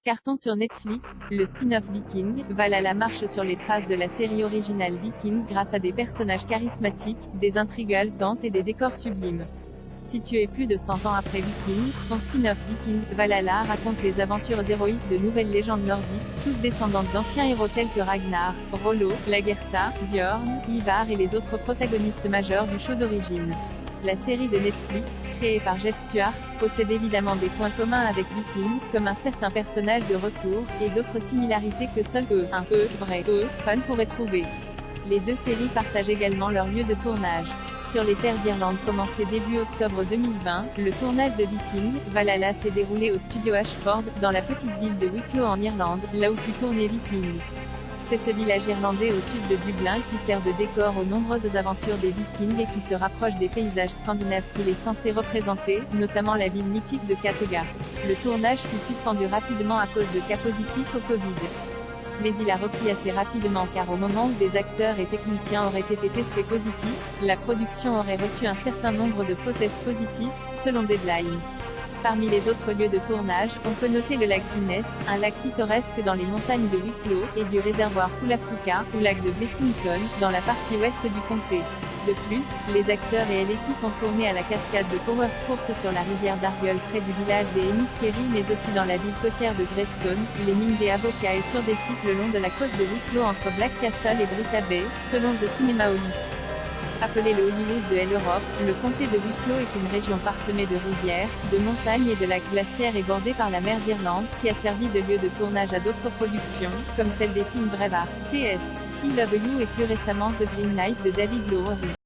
Carton sur Netflix, le spin-off Viking, Valhalla marche sur les traces de la série originale Viking grâce à des personnages charismatiques, des intrigues haletantes et des décors sublimes. Situé plus de 100 ans après Viking, son spin-off Viking, Valhalla raconte les aventures héroïques de nouvelles légendes nordiques, toutes descendantes d'anciens héros tels que Ragnar, Rollo, Lagertha, Björn, Ivar et les autres protagonistes majeurs du show d'origine. La série de Netflix, créée par Jeff Stewart, possède évidemment des points communs avec Viking, comme un certain personnage de retour, et d'autres similarités que seuls vrais fans pourraient trouver. Les deux séries partagent également leur lieu de tournage. Sur les terres d'Irlande commencé début octobre 2020, le tournage de Viking, Valhalla s'est déroulé au studio Ashford, dans la petite ville de Wicklow en Irlande, là où fut tourné Viking. C'est ce village irlandais au sud de Dublin qui sert de décor aux nombreuses aventures des Vikings et qui se rapproche des paysages scandinaves qu'il est censé représenter, notamment la ville mythique de Kattegat. Le tournage fut suspendu rapidement à cause de cas positifs au Covid. Mais il a repris assez rapidement car au moment où des acteurs et techniciens auraient été testés positifs, la production aurait reçu un certain nombre de faux tests positifs, selon Deadline. Parmi les autres lieux de tournage, on peut noter le lac Guinness, un lac pittoresque dans les montagnes de Wicklow, et du réservoir Poulaphouca, ou lac de Blessington, dans la partie ouest du comté. De plus, les acteurs et l'équipe ont tourné à la cascade de Powerscourt sur la rivière d'Argyle près du village des Enniskerry mais aussi dans la ville côtière de Greystone, les mines des avocats et sur des sites le long de la côte de Wicklow entre Black Castle et Brita Bay, selon The Cinema Holly. Appelé le Hollywood de l'Europe, le comté de Wicklow est une région parsemée de rivières, de montagnes et de lacs glaciaires et bordée par la mer d'Irlande, qui a servi de lieu de tournage à d'autres productions, comme celle des films Braveheart, PS, I Love You et plus récemment The Green Knight de David Lowery.